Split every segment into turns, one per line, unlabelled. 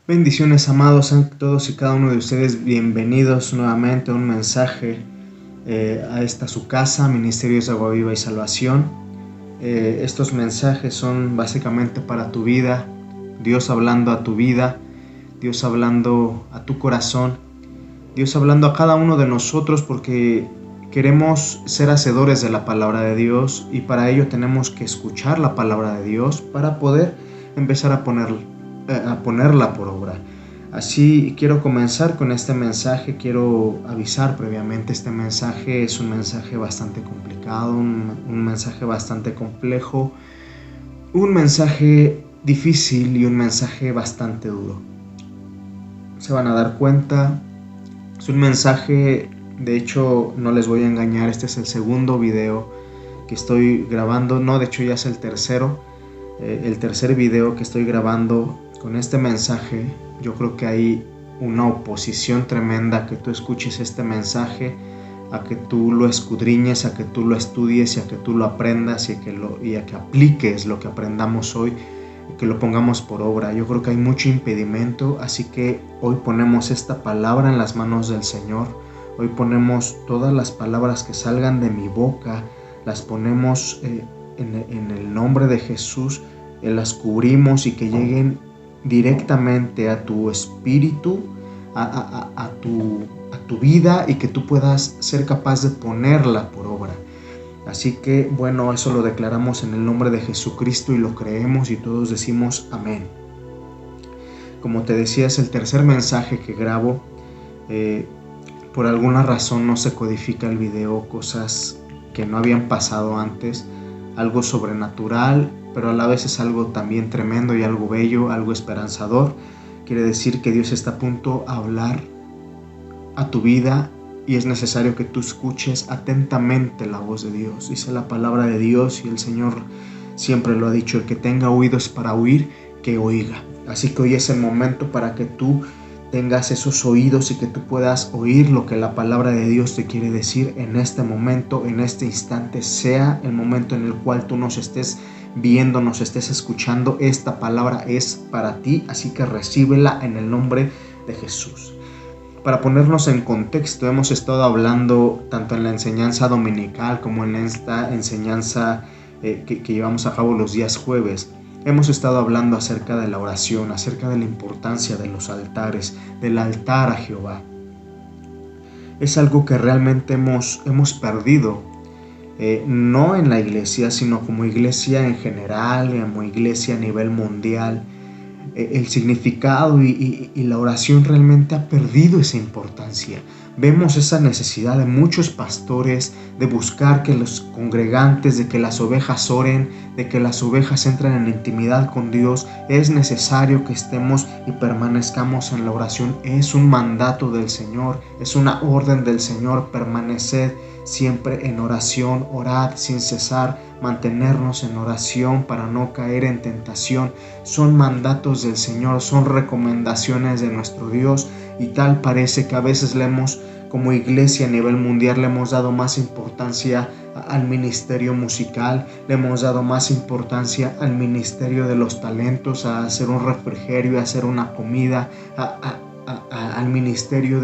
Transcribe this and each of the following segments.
Bendiciones, amados, sean todos y cada uno de ustedes bienvenidos nuevamente a un mensaje a esta su casa, Ministerios de Agua Viva y Salvación. Estos mensajes son básicamente para tu vida, Dios hablando a tu vida, Dios hablando a tu corazón, Dios hablando a cada uno de nosotros porque queremos ser hacedores de la palabra de Dios y para ello tenemos que escuchar la palabra de Dios para poder empezar a ponerla por obra. Así quiero comenzar con este mensaje. Quiero avisar previamente, este mensaje es un mensaje bastante complicado, un mensaje bastante complejo, un mensaje difícil y un mensaje bastante duro. Se van a dar cuenta, es un mensaje, de hecho no les voy a engañar, este es el segundo video que estoy grabando, no, de hecho ya es el tercer video que estoy grabando con este mensaje. Yo creo que hay una oposición tremenda a que tú escuches este mensaje, a que tú lo escudriñes, a que tú lo estudies y a que tú lo aprendas y a que apliques lo que aprendamos hoy y que lo pongamos por obra. Yo creo que hay mucho impedimento, así que hoy ponemos esta palabra en las manos del Señor. Hoy ponemos todas las palabras que salgan de mi boca, las ponemos en el nombre de Jesús, las cubrimos y que lleguen directamente a tu espíritu, a tu vida, y que tú puedas ser capaz de ponerla por obra. Así que bueno, eso lo declaramos en el nombre de Jesucristo y lo creemos y todos decimos amén. Como te decía, es el tercer mensaje que grabo. Por alguna razón no se codifica el video, cosas que no habían pasado antes, algo sobrenatural, pero a la vez es algo también tremendo y algo bello, algo esperanzador. Quiere decir que Dios está a punto de hablar a tu vida y es necesario que tú escuches atentamente la voz de Dios. Dice la palabra de Dios y el Señor siempre lo ha dicho: el que tenga oídos para oír, que oiga. Así que hoy es el momento para que tú tengas esos oídos y que tú puedas oír lo que la palabra de Dios te quiere decir en este momento, en este instante, sea el momento en el cual tú nos estés viendo, nos estés escuchando. Esta palabra es para ti, así que recíbela en el nombre de Jesús. Para ponernos en contexto, hemos estado hablando tanto en la enseñanza dominical como en esta enseñanza que llevamos a cabo los días jueves. Hemos estado hablando acerca de la oración, acerca de la importancia de los altares, del altar a Jehová. Es algo que realmente hemos perdido, no en la iglesia, sino como iglesia en general, como iglesia a nivel mundial. El significado y la oración realmente ha perdido esa importancia. Vemos esa necesidad de muchos pastores de buscar que los congregantes, de que las ovejas oren, de que las ovejas entren en intimidad con Dios. Es necesario que estemos y permanezcamos en la oración. Es un mandato del Señor, es una orden del Señor: permaneced siempre en oración, orad sin cesar, mantenernos en oración para no caer en tentación. Son mandatos del Señor, son recomendaciones de nuestro Dios, y tal parece que a veces como iglesia a nivel mundial le hemos dado más importancia al ministerio musical, le hemos dado más importancia al ministerio de los talentos, a hacer un refrigerio, a hacer una comida, al ministerio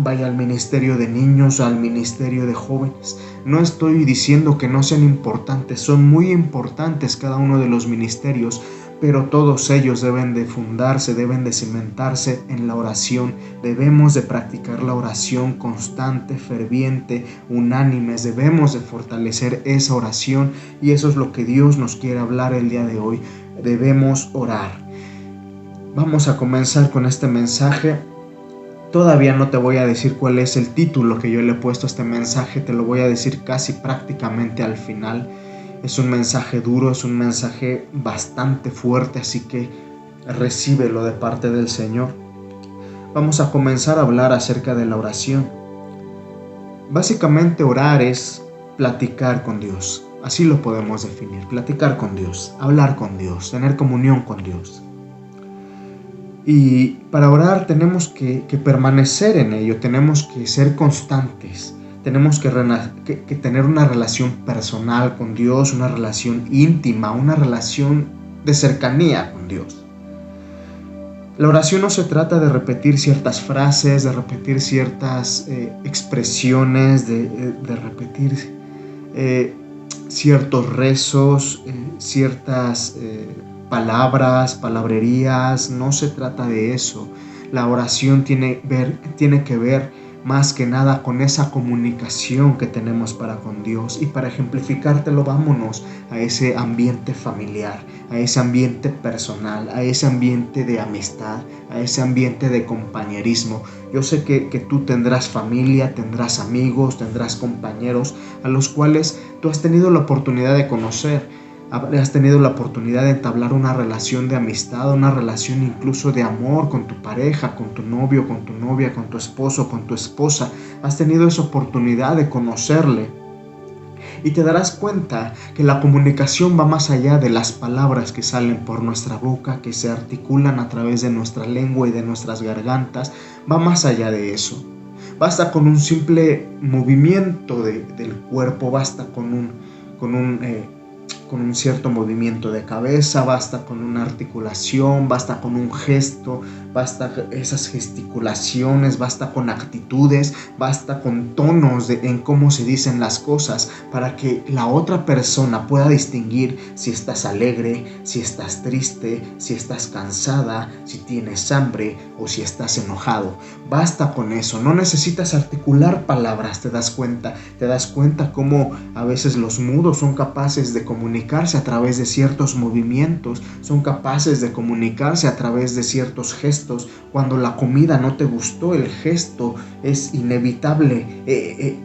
al ministerio de niños, al ministerio de jóvenes. No estoy diciendo que no sean importantes, son muy importantes cada uno de los ministerios, pero todos ellos deben de fundarse, deben de cimentarse en la oración. Debemos de practicar la oración constante, ferviente, unánimes. Debemos de fortalecer esa oración, y eso es lo que Dios nos quiere hablar el día de hoy. Debemos orar. Vamos a comenzar con este mensaje. Todavía no te voy a decir cuál es el título que yo le he puesto a este mensaje, te lo voy a decir casi prácticamente al final. Es un mensaje duro, es un mensaje bastante fuerte, así que recíbelo de parte del Señor. Vamos a comenzar a hablar acerca de la oración. Básicamente orar es platicar con Dios, así lo podemos definir: platicar con Dios, hablar con Dios, tener comunión con Dios. Y para orar tenemos que permanecer en ello, tenemos que ser constantes, tenemos que tener una relación personal con Dios, una relación íntima, una relación de cercanía con Dios. La oración no se trata de repetir ciertas frases, de repetir ciertas expresiones, de repetir ciertos rezos, ciertas palabras, palabrerías. No se trata de eso. La oración tiene que ver más que nada con esa comunicación que tenemos para con Dios. Y para ejemplificártelo, vámonos a ese ambiente familiar, a ese ambiente personal, a ese ambiente de amistad, a ese ambiente de compañerismo. Yo sé que tú tendrás familia, tendrás amigos, tendrás compañeros a los cuales tú has tenido la oportunidad de conocer. Has tenido la oportunidad de entablar una relación de amistad, una relación incluso de amor con tu pareja, con tu novio, con tu novia, con tu esposo, con tu esposa. Has tenido esa oportunidad de conocerle. Y te darás cuenta que la comunicación va más allá de las palabras que salen por nuestra boca, que se articulan a través de nuestra lengua y de nuestras gargantas. Va más allá de eso. Basta con un simple movimiento del cuerpo, basta con un cierto movimiento de cabeza, basta con una articulación, basta con un gesto, basta esas gesticulaciones, basta con actitudes, basta con tonos en cómo se dicen las cosas para que la otra persona pueda distinguir si estás alegre, si estás triste, si estás cansada, si tienes hambre o si estás enojado. Basta con eso, no necesitas articular palabras. Te das cuenta cómo a veces los mudos son capaces de comunicarse a través de ciertos movimientos, son capaces de comunicarse a través de ciertos gestos. Cuando la comida no te gustó, el gesto es inevitable,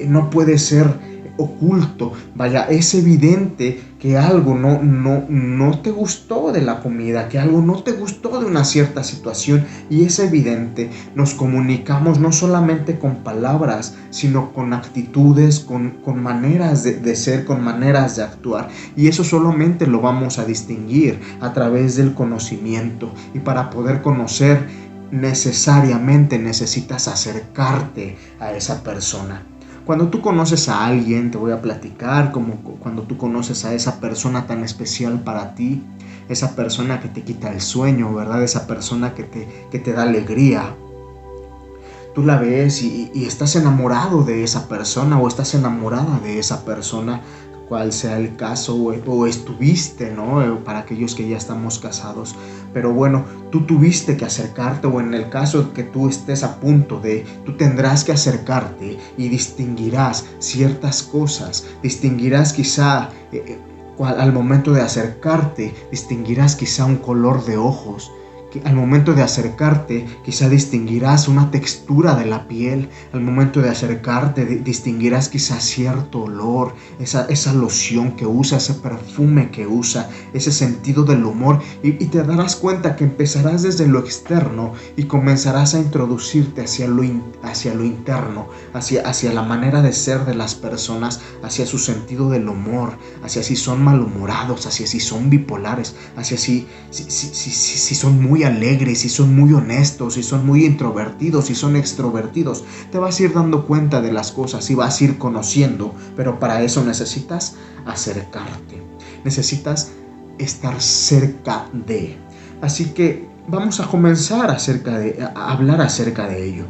no puede ser oculto. Vaya, es evidente que algo no te gustó de la comida, que algo no te gustó de una cierta situación, y es evidente. Nos comunicamos no solamente con palabras, sino con actitudes, con maneras de ser, con maneras de actuar, y eso solamente lo vamos a distinguir a través del conocimiento. Y para poder conocer, necesariamente necesitas acercarte a esa persona. Cuando tú conoces a alguien, te voy a platicar como cuando tú conoces a esa persona tan especial para ti, esa persona que te quita el sueño, ¿verdad? Esa persona que te da alegría. Tú la ves y estás enamorado de esa persona, o estás enamorada de esa persona, cual sea el caso, o estuviste, ¿no? Para aquellos que ya estamos casados. Pero bueno, tú tuviste que acercarte, o en el caso que tú estés a punto de, tú tendrás que acercarte y distinguirás ciertas cosas. Distinguirás quizá, al momento de acercarte, distinguirás quizá un color de ojos. Que al momento de acercarte, quizá distinguirás una textura de la piel. Al momento de acercarte, distinguirás quizá cierto olor, esa loción que usa, ese perfume que usa, ese sentido del humor. Y te darás cuenta que empezarás desde lo externo y comenzarás a introducirte hacia lo interno, hacia la manera de ser de las personas, hacia su sentido del humor, hacia si son malhumorados, hacia si son bipolares, hacia si son muy alegres, si son muy honestos, si son muy introvertidos, si son extrovertidos. Te vas a ir dando cuenta de las cosas y vas a ir conociendo, pero para eso necesitas acercarte, necesitas estar cerca de. Así que vamos a comenzar a hablar acerca de ello.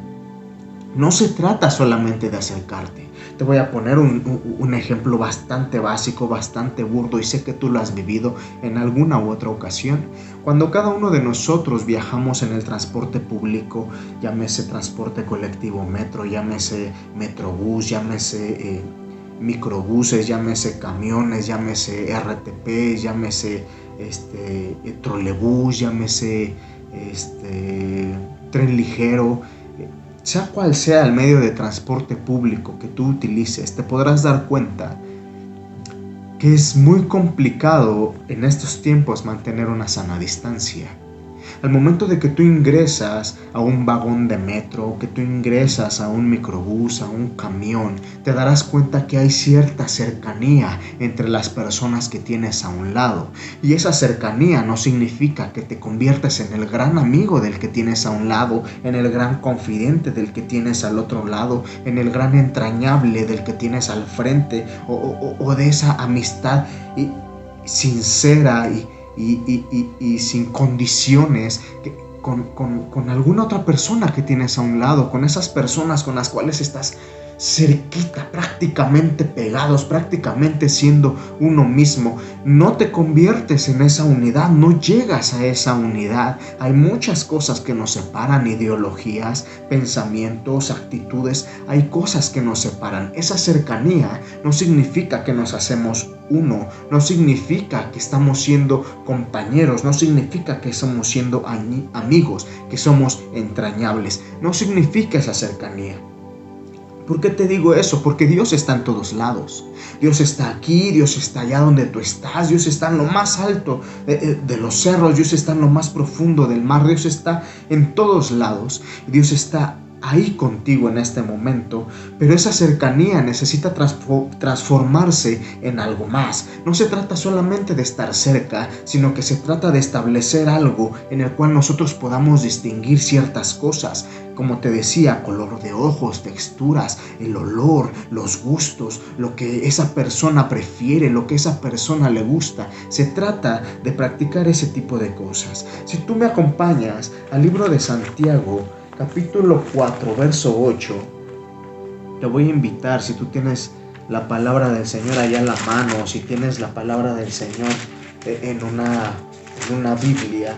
No se trata solamente de acercarte. Te voy a poner un ejemplo bastante básico, bastante burdo, y sé que tú lo has vivido en alguna u otra ocasión. Cuando cada uno de nosotros viajamos en el transporte público, llámese transporte colectivo metro, llámese metrobús, llámese microbuses, llámese camiones, llámese RTP, llámese trolebús, llámese tren ligero. Sea cual sea el medio de transporte público que tú utilices, te podrás dar cuenta que es muy complicado en estos tiempos mantener una sana distancia. Al momento de que tú ingresas a un vagón de metro, que tú ingresas a un microbús, a un camión, te darás cuenta que hay cierta cercanía entre las personas que tienes a un lado. Y esa cercanía no significa que te conviertas en el gran amigo del que tienes a un lado, en el gran confidente del que tienes al otro lado, en el gran entrañable del que tienes al frente, o de esa amistad sincera y sin condiciones con alguna otra persona que tienes a un lado, con esas personas con las cuales estás cerquita, prácticamente pegados, prácticamente siendo uno mismo. No te conviertes en esa unidad, no llegas a esa unidad. Hay muchas cosas que nos separan, ideologías, pensamientos, actitudes, hay cosas que nos separan. Esa cercanía no significa que nos hacemos uno, no significa que estamos siendo compañeros, no significa que estamos siendo amigos, que somos entrañables, no significa esa cercanía. ¿Por qué te digo eso? Porque Dios está en todos lados. Dios está aquí, Dios está allá donde tú estás, Dios está en lo más alto de los cerros, Dios está en lo más profundo del mar, Dios está en todos lados. Dios está ahí contigo en este momento, pero esa cercanía necesita transformarse en algo más. No se trata solamente de estar cerca, sino que se trata de establecer algo en el cual nosotros podamos distinguir ciertas cosas. Como te decía, color de ojos, texturas, el olor, los gustos, lo que esa persona prefiere, lo que esa persona le gusta. Se trata de practicar ese tipo de cosas. Si tú me acompañas al libro de Santiago, capítulo 4, verso 8, te voy a invitar, si tú tienes la palabra del Señor allá en la mano, si tienes la palabra del Señor en una Biblia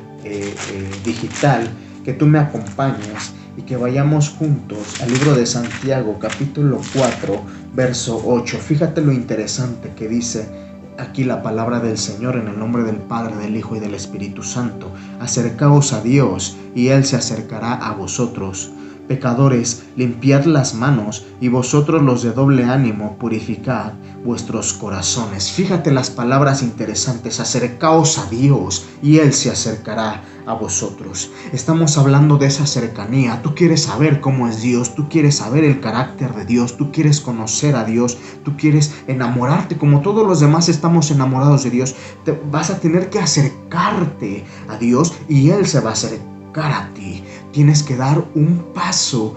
digital, que tú me acompañes y que vayamos juntos al libro de Santiago, capítulo 4, verso 8. Fíjate lo interesante que dice aquí la palabra del Señor en el nombre del Padre, del Hijo y del Espíritu Santo. Acercaos a Dios y Él se acercará a vosotros. Pecadores, limpiad las manos, y vosotros los de doble ánimo, purificad vuestros corazones. Fíjate las palabras interesantes. Acercaos a Dios y Él se acercará a vosotros. Estamos hablando de esa cercanía. Tú quieres saber cómo es Dios, tú quieres saber el carácter de Dios, tú quieres conocer a Dios, tú quieres enamorarte como todos los demás estamos enamorados de Dios. Te vas a tener que acercarte a Dios y Él se va a acercar a ti. Tienes que dar un paso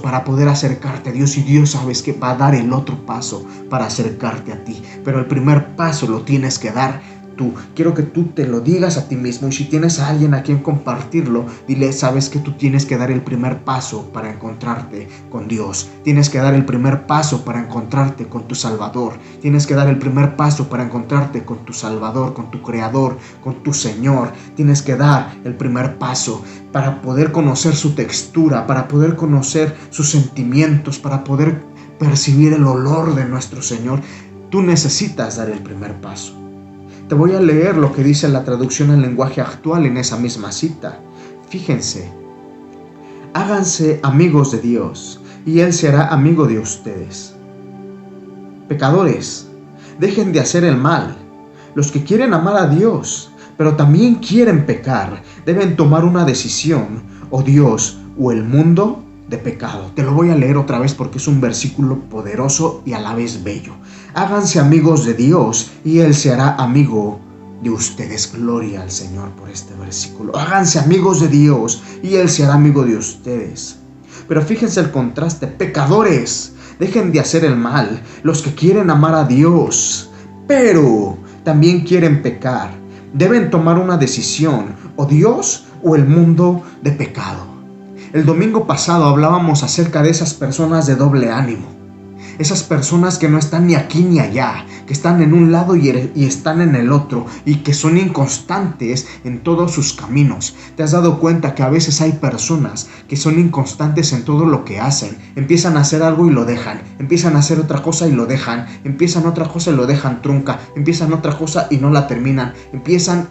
para poder acercarte a Dios, y Dios sabes que va a dar el otro paso para acercarte a ti, pero el primer paso lo tienes que dar tú. Quiero que tú te lo digas a ti mismo, y si tienes a alguien a quien compartirlo, dile, sabes que tú tienes que dar el primer paso para encontrarte con Dios. Tienes que dar el primer paso para encontrarte con tu Salvador. Tienes que dar el primer paso para encontrarte con tu Salvador, con tu Creador, con tu Señor. Tienes que dar el primer paso para poder conocer su textura, para poder conocer sus sentimientos, para poder percibir el olor de nuestro Señor. Tú necesitas dar el primer paso. Te voy a leer lo que dice la traducción al lenguaje actual en esa misma cita. Fíjense: háganse amigos de Dios y Él se hará amigo de ustedes. Pecadores, dejen de hacer el mal. Los que quieren amar a Dios, pero también quieren pecar, deben tomar una decisión: o Dios o el mundo de pecado. Te lo voy a leer otra vez porque es un versículo poderoso y a la vez bello. Háganse amigos de Dios y Él se hará amigo de ustedes. Gloria al Señor por este versículo. Háganse amigos de Dios y Él se hará amigo de ustedes. Pero fíjense el contraste: pecadores, dejen de hacer el mal. Los que quieren amar a Dios, pero también quieren pecar, deben tomar una decisión: o Dios o el mundo de pecado. El domingo pasado hablábamos acerca de esas personas de doble ánimo. Esas personas que no están ni aquí ni allá, que están en un lado y están en el otro, y que son inconstantes en todos sus caminos. ¿Te has dado cuenta que a veces hay personas que son inconstantes en todo lo que hacen? Empiezan a hacer algo y lo dejan, empiezan a hacer otra cosa y lo dejan, empiezan otra cosa y lo dejan trunca, empiezan otra cosa y no la terminan, empiezan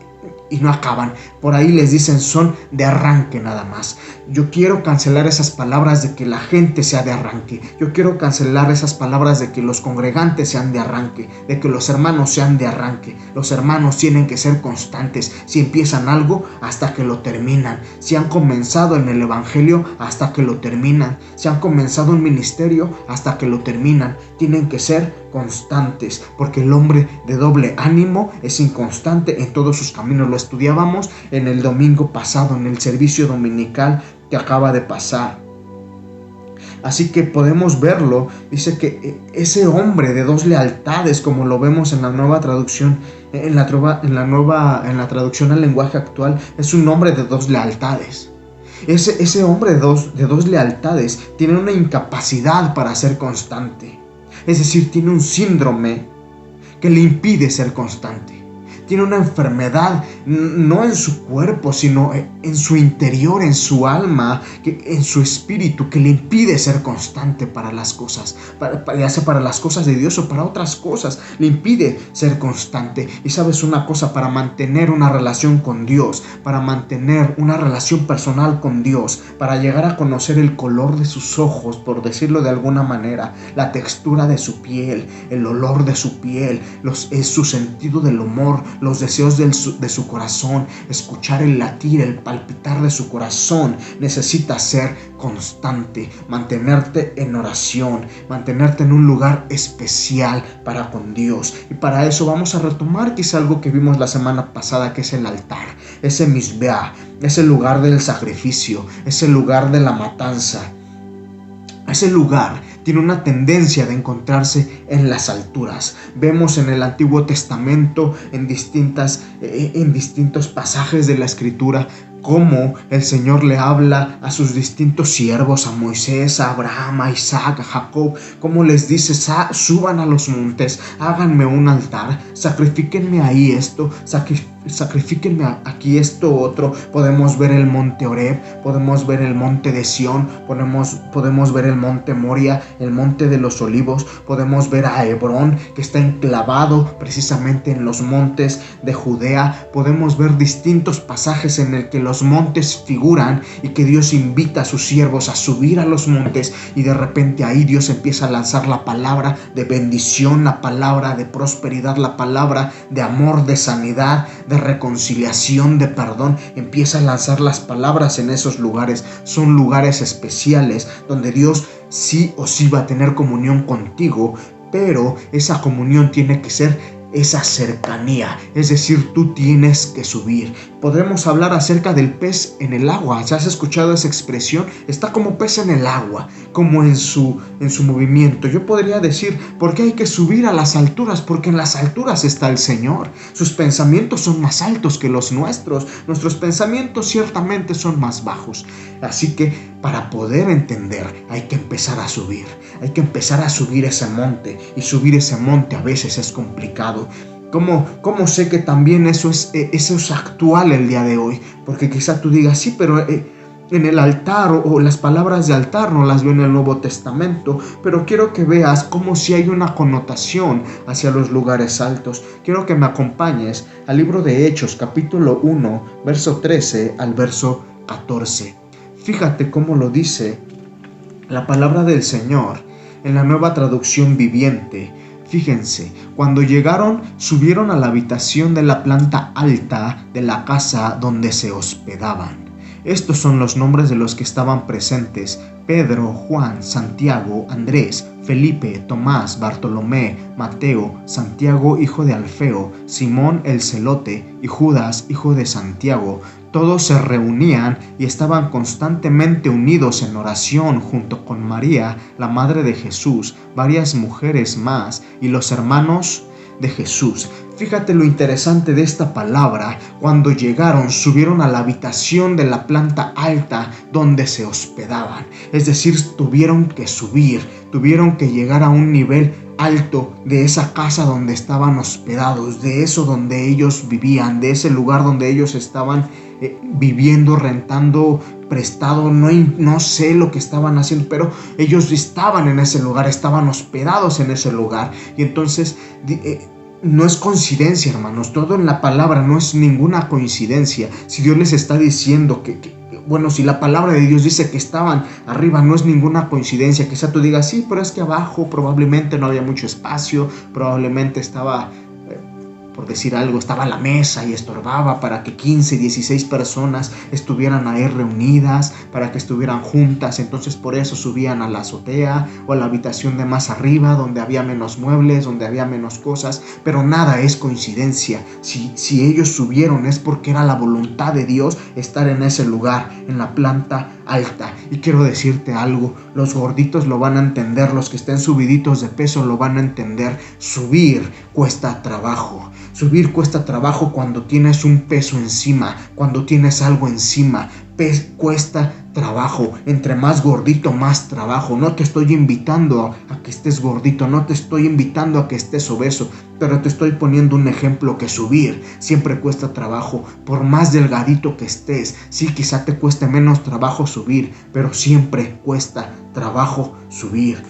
y no acaban. Por ahí les dicen son de arranque nada más. Yo quiero cancelar esas palabras de que la gente sea de arranque. Yo quiero cancelar esas palabras de que los congregantes sean de arranque, de que los hermanos sean de arranque. Los hermanos tienen que ser constantes. Si empiezan algo, hasta que lo terminan. Si han comenzado en el evangelio, hasta que lo terminan. Si han comenzado un ministerio, hasta que lo terminan. Tienen que ser constantes, porque el hombre de doble ánimo es inconstante en todos sus caminos. Lo estudiábamos en el domingo pasado, en el servicio dominical que acaba de pasar. Así que podemos verlo. Dice que ese hombre de dos lealtades, como lo vemos en la nueva traducción, en la traducción al lenguaje actual, es un hombre de dos lealtades. Ese hombre de dos lealtades tiene una incapacidad para ser constante. Es decir, tiene un síndrome que le impide ser constante. Tiene una enfermedad, no en su cuerpo, sino en su interior, en su alma, en su espíritu, que le impide ser constante para las cosas, ya sea para las cosas de Dios o para otras cosas. Le impide ser constante. Y sabes una cosa, para mantener una relación con Dios, para mantener una relación personal con Dios, para llegar a conocer el color de sus ojos, por decirlo de alguna manera, la textura de su piel, el olor de su piel, su sentido del humor, los deseos de su corazón, escuchar el latir, el palpitar de su corazón. Necesitas ser constante, mantenerte en oración, mantenerte en un lugar especial para con Dios. Y para eso vamos a retomar quizá algo que vimos la semana pasada, que es el altar, ese misbea, ese lugar del sacrificio, ese lugar de la matanza. Ese lugar tiene una tendencia de encontrarse en las alturas. Vemos en el Antiguo Testamento, en distintos pasajes de la Escritura, cómo el Señor le habla a sus distintos siervos, a Moisés, a Abraham, a Isaac, a Jacob, cómo les dice: suban a los montes, háganme un altar, sacrifíquenme ahí esto, sacrifíquenme aquí esto otro. Podemos ver el monte Horeb, podemos ver el monte de Sión, podemos ver el monte Moria, el monte de los olivos, podemos ver a Hebrón, que está enclavado precisamente en los montes de Judea. Podemos ver distintos pasajes en el que los montes figuran y que Dios invita a sus siervos a subir a los montes, y de repente ahí Dios empieza a lanzar la palabra de bendición, la palabra de prosperidad, la palabra de amor, de sanidad, de reconciliación, de perdón. Empieza a lanzar las palabras en esos lugares. Son lugares especiales donde Dios sí o sí va a tener comunión contigo, pero esa comunión tiene que ser esa cercanía, es decir, tú tienes que subir. Podremos hablar acerca del pez en el agua. ¿Ya has escuchado esa expresión? Está como pez en el agua, como en su movimiento. Yo podría decir, ¿por qué hay que subir a las alturas? Porque en las alturas está el Señor. Sus pensamientos son más altos que los nuestros. Nuestros pensamientos ciertamente son más bajos. Así que para poder entender hay que empezar a subir. Hay que empezar a subir ese monte. Y subir ese monte a veces es complicado. ¿Cómo sé que también eso es actual el día de hoy? Porque quizá tú digas, sí, pero en el altar o las palabras de altar no las veo en el Nuevo Testamento, pero quiero que veas cómo si hay una connotación hacia los lugares altos. Quiero que me acompañes al libro de Hechos, capítulo 1, verso 13 al verso 14. Fíjate cómo lo dice la palabra del Señor en la Nueva Traducción Viviente. Fíjense, cuando llegaron, subieron a la habitación de la planta alta de la casa donde se hospedaban. Estos son los nombres de los que estaban presentes: Pedro, Juan, Santiago, Andrés, Felipe, Tomás, Bartolomé, Mateo, Santiago hijo de Alfeo, Simón el Celote y Judas hijo de Santiago. Todos se reunían y estaban constantemente unidos en oración junto con María, la madre de Jesús, varias mujeres más y los hermanos de Jesús. Fíjate lo interesante de esta palabra. Cuando llegaron, subieron a la habitación de la planta alta donde se hospedaban. Es decir, tuvieron que subir, tuvieron que llegar a un nivel alto de esa casa donde estaban hospedados, de eso donde ellos vivían, de ese lugar donde ellos estaban viviendo, rentando, prestado, no sé lo que estaban haciendo, pero ellos estaban en ese lugar, estaban hospedados en ese lugar. Y entonces no es coincidencia, hermanos, todo en la palabra no es ninguna coincidencia. Si Dios les está diciendo si la palabra de Dios dice que estaban arriba, no es ninguna coincidencia. Quizá tú digas, sí, pero es que abajo probablemente no había mucho espacio, probablemente estaba, por decir algo, estaba la mesa y estorbaba para que 15, 16 personas estuvieran ahí reunidas, para que estuvieran juntas. Entonces por eso subían a la azotea o a la habitación de más arriba, donde había menos muebles, donde había menos cosas. Pero nada es coincidencia. Si ellos subieron es porque era la voluntad de Dios estar en ese lugar, en la planta alta. Y quiero decirte algo, los gorditos lo van a entender, los que estén subiditos de peso lo van a entender. Subir cuesta trabajo. Subir cuesta trabajo cuando tienes un peso encima, cuando tienes algo encima. Cuesta trabajo. Entre más gordito, más trabajo. No te estoy invitando a que estés gordito, no te estoy invitando a que estés obeso, pero te estoy poniendo un ejemplo que subir siempre cuesta trabajo. Por más delgadito que estés, sí, quizá te cueste menos trabajo subir, pero siempre cuesta trabajo subir.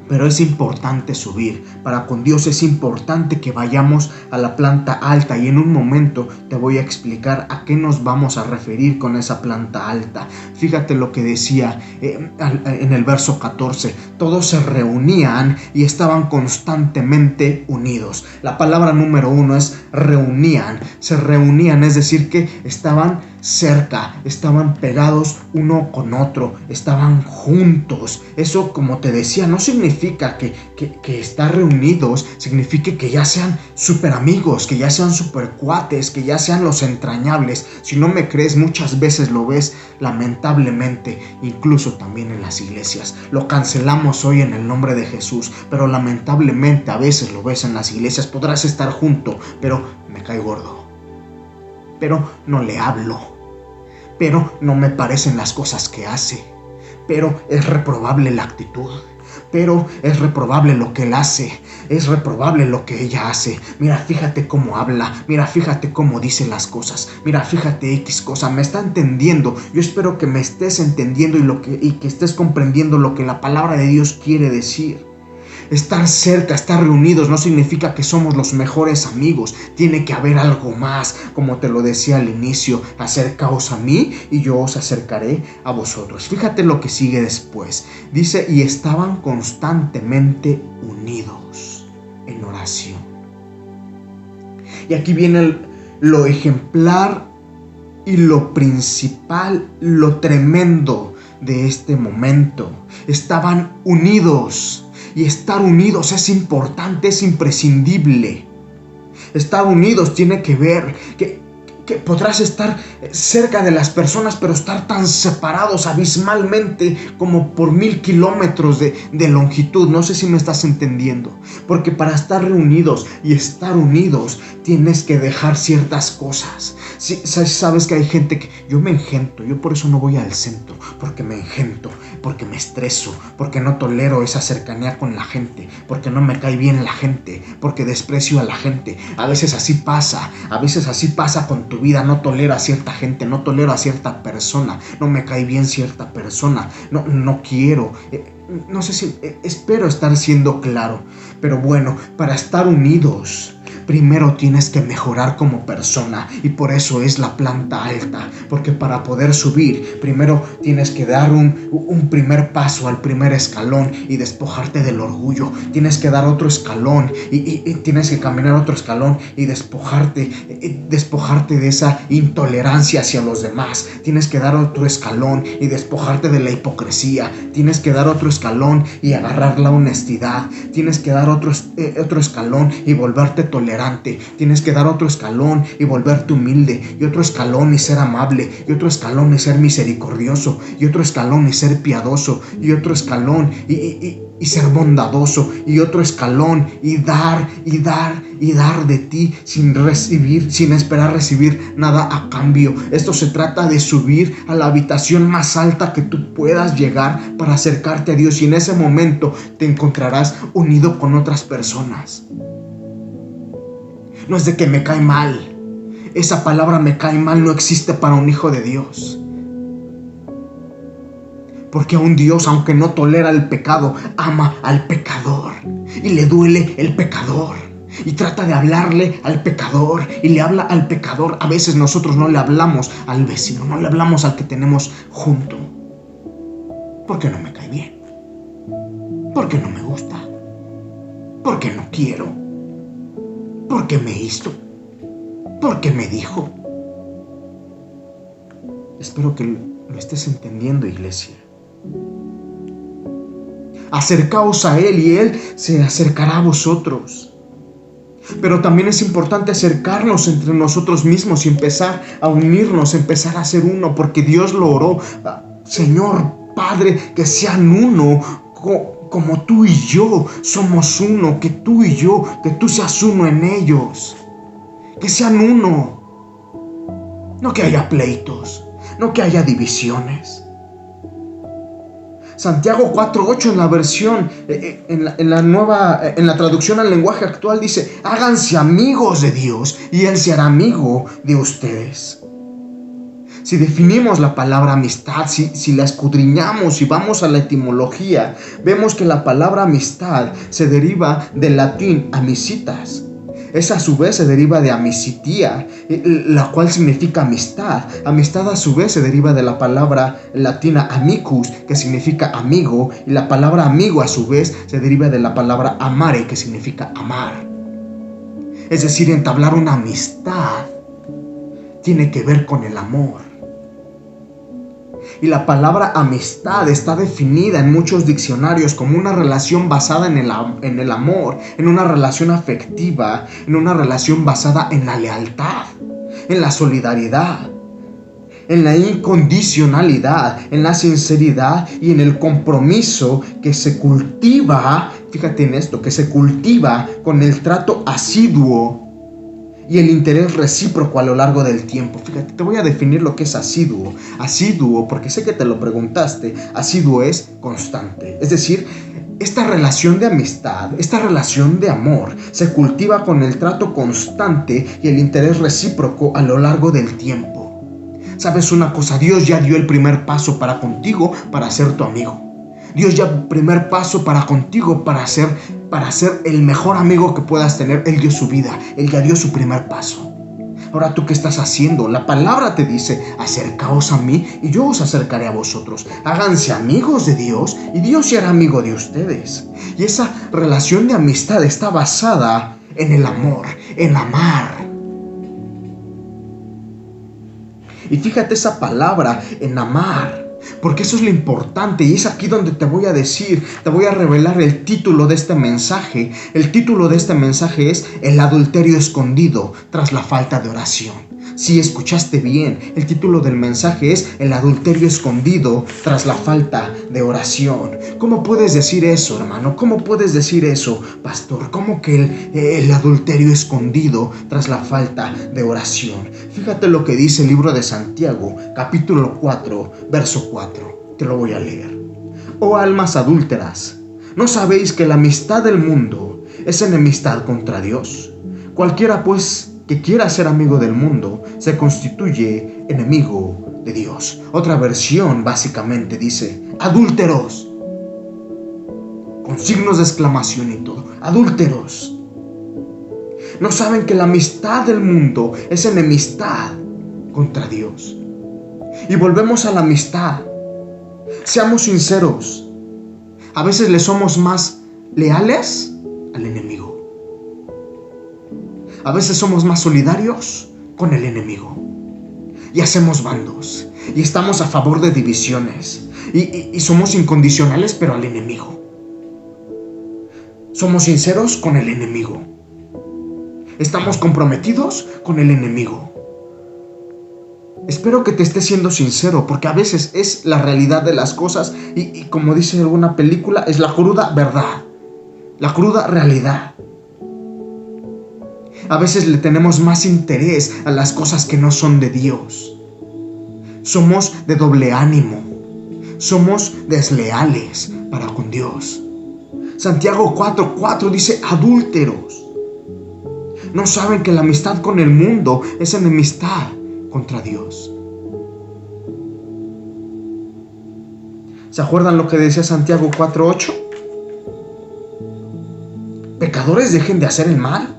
Pero es importante subir. Para con Dios es importante que vayamos a la planta alta, y en un momento te voy a explicar a qué nos vamos a referir con esa planta alta. Fíjate lo que decía en el verso 14. Todos se reunían y estaban constantemente unidos. La palabra número 1 es reunían. Se reunían, es decir que estaban cerca, estaban pegados uno con otro, estaban juntos. Eso, como te decía, no significa que estar reunidos signifique que ya sean súper amigos, que ya sean súper cuates, que ya sean los entrañables. Si no me crees, muchas veces lo ves, lamentablemente, incluso también en las iglesias. Lo cancelamos hoy en el nombre de Jesús, pero lamentablemente a veces lo ves en las iglesias. Podrás estar junto, pero me cae gordo, pero no le hablo, pero no me parecen las cosas que hace, pero es reprobable la actitud, pero es reprobable lo que él hace, es reprobable lo que ella hace. Mira, fíjate cómo habla, mira, fíjate cómo dice las cosas, mira, fíjate X cosa. Me está entendiendo. Yo espero que me estés entendiendo y que estés comprendiendo lo que la palabra de Dios quiere decir. Estar cerca, estar reunidos no significa que somos los mejores amigos. Tiene que haber algo más, como te lo decía al inicio. Acercaos a mí y yo os acercaré a vosotros. Fíjate lo que sigue después. Dice, y estaban constantemente unidos en oración. Y aquí viene lo ejemplar y lo principal, lo tremendo de este momento. Estaban unidos. Y estar unidos es importante, es imprescindible. Estar unidos tiene que ver que podrás estar cerca de las personas, pero estar tan separados abismalmente como por 1000 kilómetros de longitud. No sé si me estás entendiendo. Porque para estar reunidos y estar unidos tienes que dejar ciertas cosas. Sí, sabes que hay gente que yo me engento. Yo por eso no voy al centro, porque me engento, porque me estreso, porque no tolero esa cercanía con la gente, porque no me cae bien la gente, porque desprecio a la gente. A veces así pasa con tu vida. No tolero a cierta gente, no tolero a cierta persona, no me cae bien cierta persona, no quiero. No sé si, espero estar siendo claro, pero bueno, para estar unidos primero tienes que mejorar como persona, y por eso es la planta alta, porque para poder subir primero tienes que dar un primer paso al primer escalón y despojarte del orgullo. Tienes que dar otro escalón y tienes que caminar otro escalón y despojarte de esa intolerancia hacia los demás. Tienes que dar otro escalón y despojarte de la hipocresía. Tienes que dar otro escalón y agarrar la honestidad. Tienes que dar otro escalón y volverte tolerante. Tienes que dar otro escalón y volverte humilde, y otro escalón y ser amable, y otro escalón y ser misericordioso, y otro escalón y ser piadoso, y otro escalón y ser bondadoso, y otro escalón y dar de ti sin esperar recibir nada a cambio. Esto se trata de subir a la habitación más alta que tú puedas llegar para acercarte a Dios, y en ese momento te encontrarás unido con otras personas. No es de que me cae mal. Esa palabra me cae mal no existe para un hijo de Dios. Porque a un Dios, aunque no tolera el pecado, ama al pecador. Y le duele el pecador. Y trata de hablarle al pecador. Y le habla al pecador. A veces nosotros no le hablamos al vecino. No le hablamos al que tenemos junto. Porque no me cae bien. Porque no me gusta. Porque no quiero. Porque me hizo, porque me dijo. Espero que lo estés entendiendo, iglesia. Acercaos a Él y Él se acercará a vosotros. Pero también es importante acercarnos entre nosotros mismos y empezar a unirnos, empezar a ser uno, porque Dios lo oró Señor Padre, que sean uno, como tú y yo somos uno, que tú y yo, que tú seas uno en ellos, que sean uno. No que haya pleitos, no que haya divisiones. Santiago 4:8 en la versión, en la traducción al lenguaje actual dice: háganse amigos de Dios y Él se hará amigo de ustedes. Si definimos la palabra amistad, si la escudriñamos y vamos a la etimología, vemos que la palabra amistad se deriva del latín amicitas. Esa a su vez se deriva de amicitía, la cual significa amistad. Amistad a su vez se deriva de la palabra latina amicus, que significa amigo, y la palabra amigo a su vez se deriva de la palabra amare, que significa amar. Es decir, entablar una amistad tiene que ver con el amor. Y la palabra amistad está definida en muchos diccionarios como una relación basada en el amor, en una relación afectiva, en una relación basada en la lealtad, en la solidaridad, en la incondicionalidad, en la sinceridad y en el compromiso que se cultiva, fíjate en esto, que se cultiva con el trato asiduo y el interés recíproco a lo largo del tiempo. Fíjate, te voy a definir lo que es asiduo. Asiduo, porque sé que te lo preguntaste, asiduo es constante. Es decir, esta relación de amistad, esta relación de amor, se cultiva con el trato constante y el interés recíproco a lo largo del tiempo. ¿Sabes una cosa? Dios ya dio el primer paso para contigo, para ser tu amigo. Dios ya dio el primer paso para contigo, para ser el mejor amigo que puedas tener. Él dio su vida, Él ya dio su primer paso. Ahora, ¿tú qué estás haciendo? La palabra te dice: acercaos a mí y yo os acercaré a vosotros. Háganse amigos de Dios y Dios será amigo de ustedes. Y esa relación de amistad está basada en el amor, en amar. Y fíjate esa palabra, en amar, porque eso es lo importante, y es aquí donde te voy a revelar el título de este mensaje. El título de este mensaje es: el adulterio escondido tras la falta de oración. Sí, escuchaste bien, el título del mensaje es: el adulterio escondido tras la falta de oración. ¿Cómo puedes decir eso, hermano? ¿Cómo puedes decir eso, pastor? ¿Cómo que el adulterio escondido tras la falta de oración? Fíjate lo que dice el libro de Santiago, capítulo 4, verso 4. Te lo voy a leer. Oh almas adúlteras, ¿no sabéis que la amistad del mundo es enemistad contra Dios? Cualquiera pues que quiera ser amigo del mundo se constituye enemigo de Dios. Otra versión básicamente dice: adúlteros, con signos de exclamación y todo. Adúlteros, ¿no saben que la amistad del mundo es enemistad contra Dios? Y volvemos a la amistad. Seamos sinceros, a veces le somos más leales al enemigo. A veces somos más solidarios con el enemigo. Y hacemos bandos. Y estamos a favor de divisiones. Y somos incondicionales, pero al enemigo. Somos sinceros con el enemigo. Estamos comprometidos con el enemigo. Espero que te estés siendo sincero, porque a veces es la realidad de las cosas. Y como dice alguna película, es la cruda verdad. La cruda realidad. A veces le tenemos más interés a las cosas que no son de Dios. Somos de doble ánimo. Somos desleales para con Dios. Santiago 4:4 dice: adúlteros, ¿no saben que la amistad con el mundo es enemistad contra Dios? ¿Se acuerdan lo que decía Santiago 4:8? Pecadores, dejen de hacer el mal.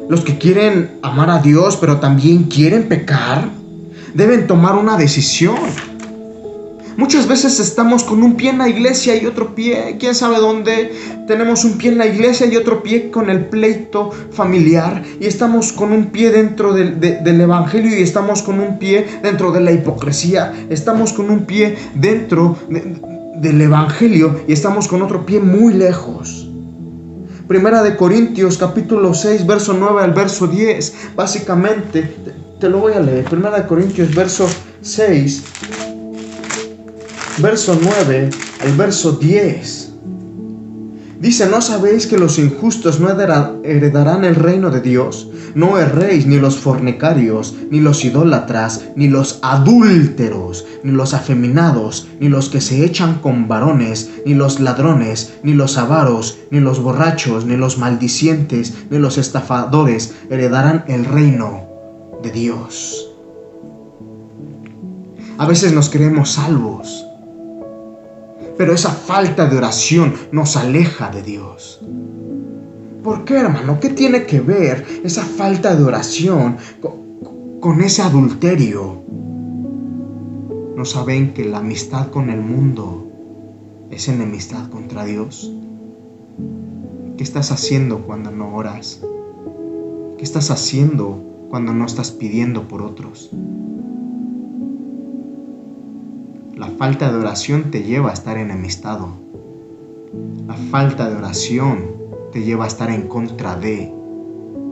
Los que quieren amar a Dios pero también quieren pecar, deben tomar una decisión. Muchas veces estamos con un pie en la iglesia y otro pie, quién sabe dónde. Tenemos un pie en la iglesia y otro pie con el pleito familiar. Y estamos con un pie dentro del evangelio y estamos con un pie dentro de la hipocresía. Estamos con un pie dentro del evangelio y estamos con otro pie muy lejos. Primera de Corintios, capítulo 6, verso 9 al verso 10. Básicamente, te lo voy a leer. Primera de Corintios, verso 6. verso 9 al verso 10. Dice: ¿no sabéis que los injustos no heredarán el reino de Dios? No erréis, ni los fornicarios, ni los idólatras, ni los adúlteros, ni los afeminados, ni los que se echan con varones, ni los ladrones, ni los avaros, ni los borrachos, ni los maldicientes, ni los estafadores heredarán el reino de Dios. A veces nos creemos salvos, pero esa falta de oración nos aleja de Dios. ¿Por qué, hermano? ¿Qué tiene que ver esa falta de oración con ese adulterio? ¿No saben que la amistad con el mundo es enemistad contra Dios? ¿Qué estás haciendo cuando no oras? ¿Qué estás haciendo cuando no estás pidiendo por otros? La falta de oración te lleva a estar enemistado. La falta de oración te lleva a estar en contra de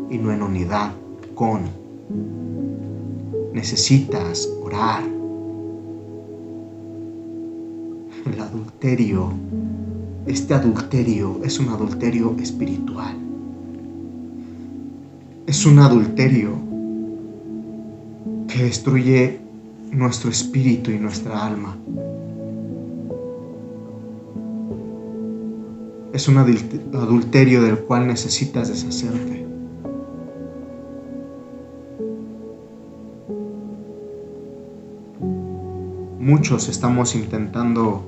y no en unidad con. Necesitas orar. El adulterio, este adulterio es un adulterio espiritual. Es un adulterio que destruye nuestro espíritu y nuestra alma. Es un adulterio del cual necesitas deshacerte. Muchos estamos intentando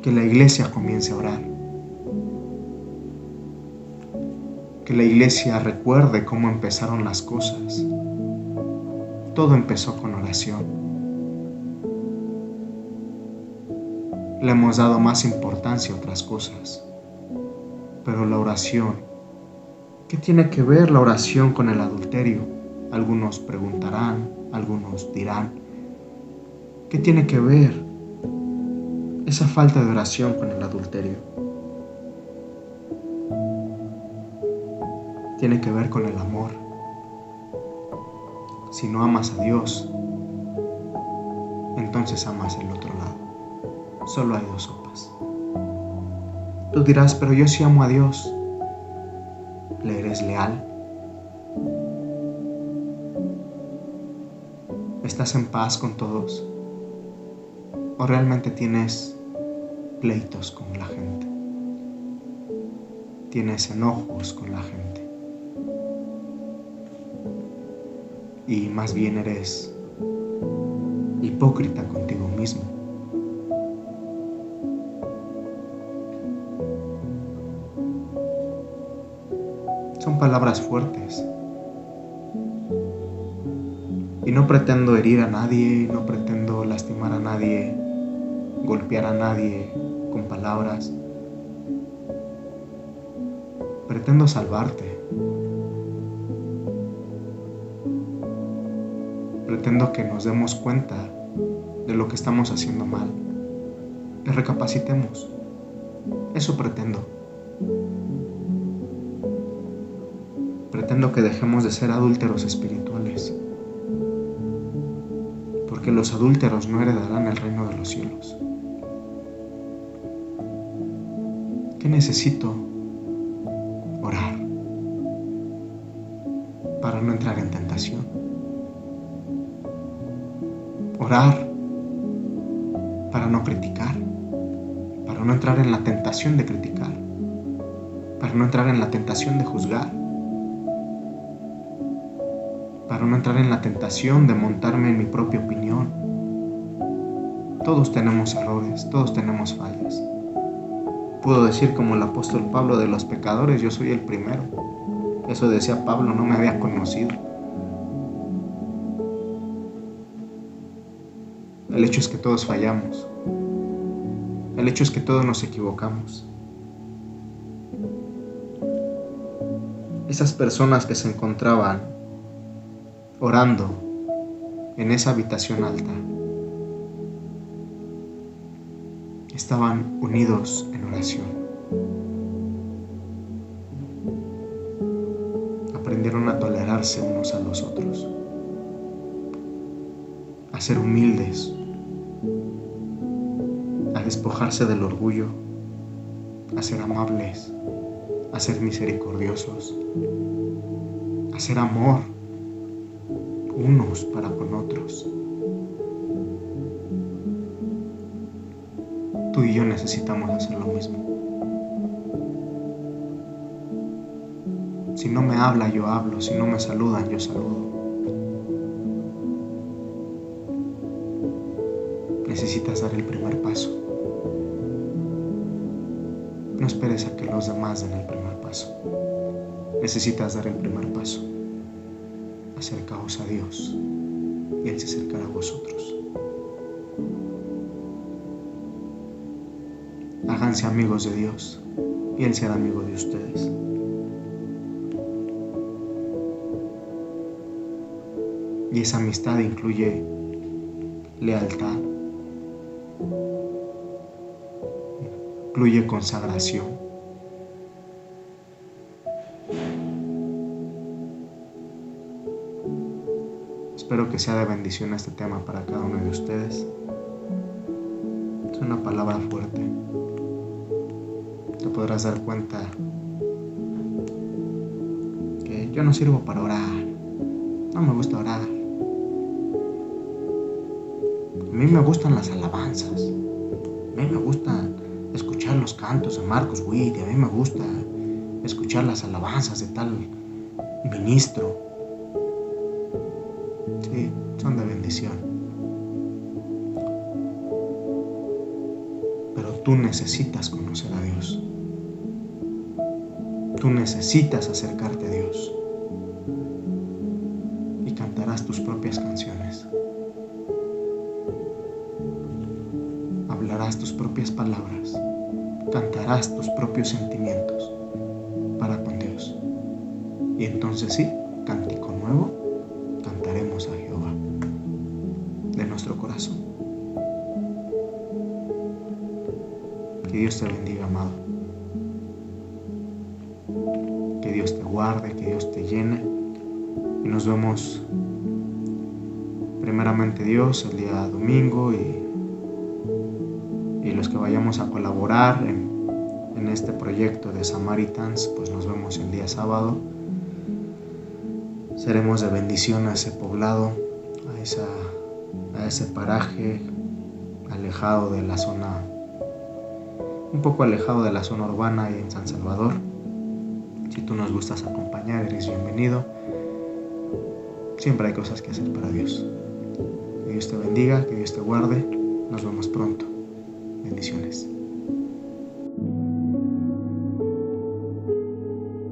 que la iglesia comience a orar. Que la iglesia recuerde cómo empezaron las cosas. Todo empezó con oración. Le hemos dado más importancia a otras cosas. Pero la oración, ¿qué tiene que ver la oración con el adulterio? Algunos preguntarán, algunos dirán, ¿qué tiene que ver esa falta de oración con el adulterio? Tiene que ver con el amor. Si no amas a Dios, entonces amas el otro lado. Solo hay dos sopas. Tú dirás: pero yo sí amo a Dios. ¿Le eres leal? ¿Estás en paz con todos? ¿O realmente tienes pleitos con la gente? ¿Tienes enojos con la gente? Y más bien eres hipócrita contigo mismo. Son palabras fuertes. Y no pretendo herir a nadie, no pretendo lastimar a nadie, golpear a nadie con palabras. Pretendo salvarte. Pretendo que nos demos cuenta de lo que estamos haciendo mal, que recapacitemos. Eso pretendo. Pretendo que dejemos de ser adúlteros espirituales, porque los adúlteros no heredarán el reino de los cielos. ¿Qué necesito? Orar para no entrar en tentación. Orar para no criticar, para no entrar en la tentación de criticar, para no entrar en la tentación de juzgar, para no entrar en la tentación de montarme en mi propia opinión. Todos tenemos errores, todos tenemos fallas. Puedo decir como el apóstol Pablo: de los pecadores yo soy el primero. Eso decía Pablo, no me había conocido. El hecho es que todos fallamos. El hecho es que todos nos equivocamos. Esas personas que se encontraban orando en esa habitación alta estaban unidos en oración. Aprendieron a tolerarse unos a los otros, a ser humildes a despojarse del orgullo, a ser amables, a ser misericordiosos, a ser amor unos para con otros. Tú y yo necesitamos hacer lo mismo. Si no me habla, yo hablo. Si no me saludan, yo saludo. Necesitas dar el primer paso. No esperes a que los demás den el primer paso. Necesitas dar el primer paso. Acercaos a Dios y Él se acercará a vosotros. Háganse amigos de Dios y Él será amigo de ustedes. Y esa amistad incluye lealtad, incluye consagración. Espero que sea de bendición este tema para cada uno de ustedes. Es una palabra fuerte. Te podrás dar cuenta que yo no sirvo para orar. No me gusta orar. A mí me gustan las alabanzas. A mí me gusta escuchar los cantos de Marcus Witt. A mí me gusta escuchar las alabanzas de tal ministro. Sí, son de bendición. Pero tú necesitas conocer a Dios. Tú necesitas acercarte a Dios. Y cantarás tus propias canciones. Hablarás tus propias palabras. Cantarás tus propios sentimientos para con Dios. Y entonces sí, cántico nuevo, cantaremos a Jehová de nuestro corazón. Que Dios te bendiga, amado. Que Dios te guarde, que Dios te llene. Y nos vemos primeramente Dios el día domingo y los que vayamos a colaborar en este proyecto de Samaritans, pues nos vemos el día sábado. Seremos de bendición a ese poblado, a ese paraje alejado de la zona, un poco alejado de la zona urbana y en San Salvador. Si tú nos gustas acompañar, eres bienvenido. Siempre hay cosas que hacer para Dios. Que Dios te bendiga, que Dios te guarde. Nos vemos pronto. Bendiciones.